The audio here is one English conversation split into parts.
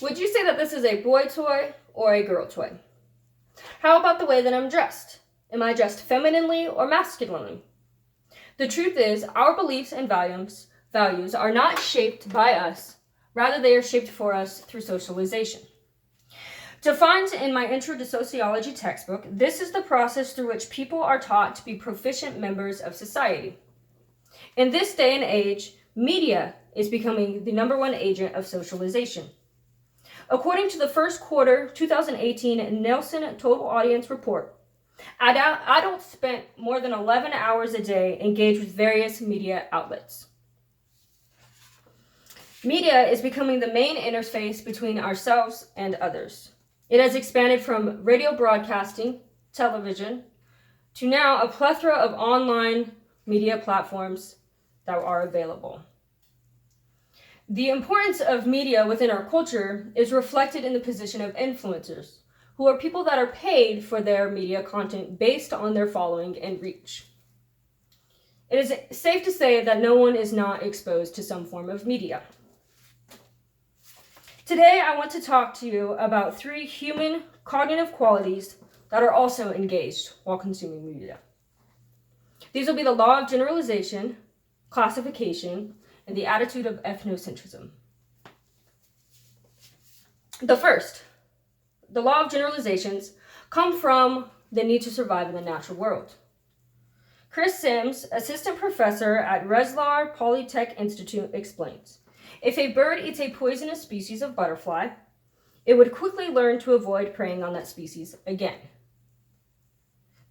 Would you say that this is a boy toy or a girl toy? How about the way that I'm dressed? Am I dressed femininely or masculinely? The truth is, our beliefs and values are not shaped by us, rather they are shaped for us through socialization. Defined in my Intro to Sociology textbook, this is the process through which people are taught to be proficient members of society. In this day and age, media is becoming the number one agent of socialization. According to the first quarter 2018 Nielsen Total Audience Report, adults spent more than 11 hours a day engaged with various media outlets. Media is becoming the main interface between ourselves and others. It has expanded from radio broadcasting, television, to now a plethora of online media platforms that are available. The importance of media within our culture is reflected in the position of influencers, who are people that are paid for their media content based on their following and reach. It is safe to say that no one is not exposed to some form of media. Today, I want to talk to you about 3 human cognitive qualities that are also engaged while consuming media. These will be the law of generalization, classification, and the attitude of ethnocentrism. The first, the law of generalizations, come from the need to survive in the natural world. Chris Sims, assistant professor at Reslar Polytech Institute, explains, if a bird eats a poisonous species of butterfly, it would quickly learn to avoid preying on that species again.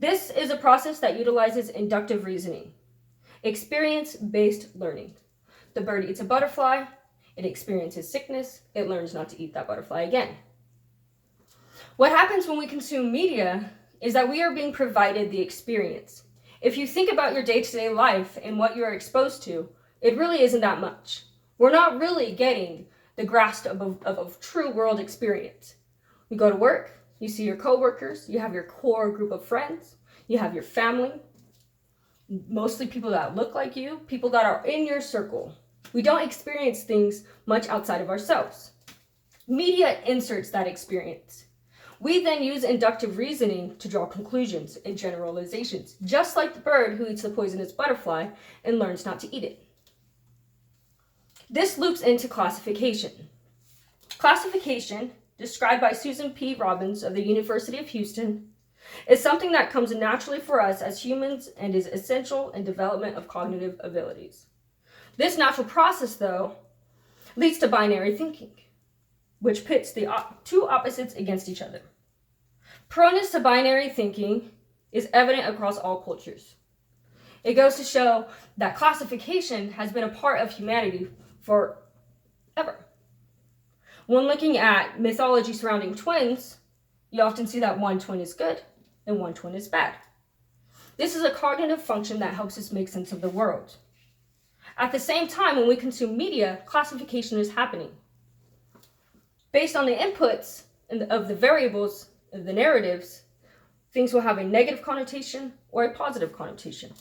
This is a process that utilizes inductive reasoning, experience-based learning. The bird eats a butterfly, it experiences sickness, it learns not to eat that butterfly again. What happens when we consume media is that we are being provided the experience. If you think about your day-to-day life and what you are exposed to, it really isn't that much. We're not really getting the grasp of a true world experience. You go to work, you see your coworkers, you have your core group of friends, you have your family, mostly people that look like you, people that are in your circle. We don't experience things much outside of ourselves. Media inserts that experience. We then use inductive reasoning to draw conclusions and generalizations, just like the bird who eats the poisonous butterfly and learns not to eat it. This loops into classification. Classification, described by Susan P. Robbins of the University of Houston, is something that comes naturally for us as humans and is essential in development of cognitive abilities. This natural process, though, leads to binary thinking, which pits the two opposites against each other. Proneness to binary thinking is evident across all cultures. It goes to show that classification has been a part of humanity forever. When looking at mythology surrounding twins, you often see that one twin is good and one twin is bad. This is a cognitive function that helps us make sense of the world. At the same time, when we consume media, classification is happening. Based on the inputs of the variables of the narratives, things will have a negative connotation or a positive connotation.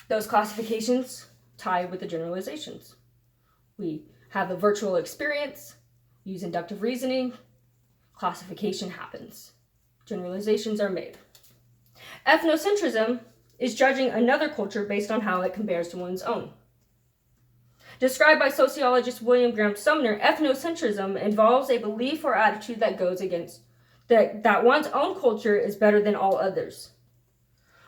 Those classifications tie with the generalizations. We have a virtual experience, use inductive reasoning, classification happens. Generalizations are made. Ethnocentrism is judging another culture based on how it compares to one's own. Described by sociologist William Graham Sumner, ethnocentrism involves a belief or attitude that goes against that one's own culture is better than all others.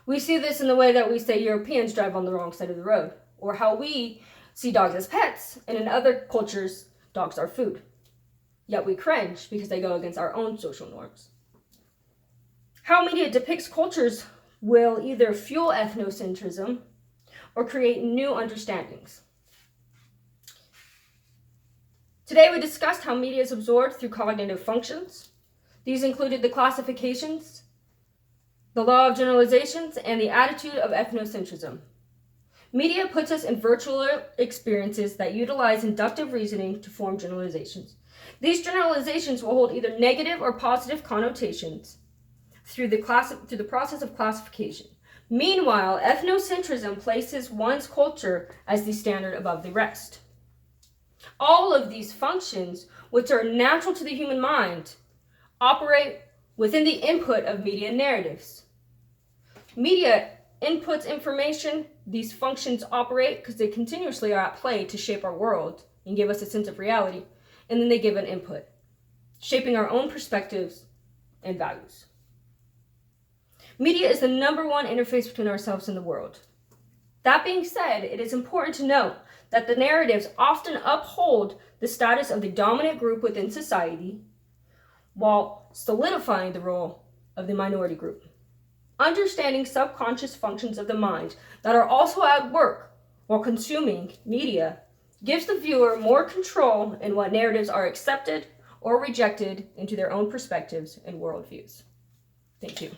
We see this in the way that we say Europeans drive on the wrong side of the road, or how we see dogs as pets, and in other cultures, dogs are food. Yet we cringe because they go against our own social norms. How media depicts cultures will either fuel ethnocentrism or create new understandings. Today we discussed how media is absorbed through cognitive functions. These included the classifications, the law of generalizations, and the attitude of ethnocentrism. Media puts us in virtual experiences that utilize inductive reasoning to form generalizations. These generalizations will hold either negative or positive connotations through the process of classification. Meanwhile, ethnocentrism places one's culture as the standard above the rest. All of these functions, which are natural to the human mind, operate within the input of media narratives. Media inputs information. These functions operate because they continuously are at play to shape our world and give us a sense of reality. And then they give an input, shaping our own perspectives and values. Media is the number one interface between ourselves and the world. That being said, it is important to note that the narratives often uphold the status of the dominant group within society while solidifying the role of the minority group. Understanding subconscious functions of the mind that are also at work while consuming media gives the viewer more control in what narratives are accepted or rejected into their own perspectives and worldviews. Thank you.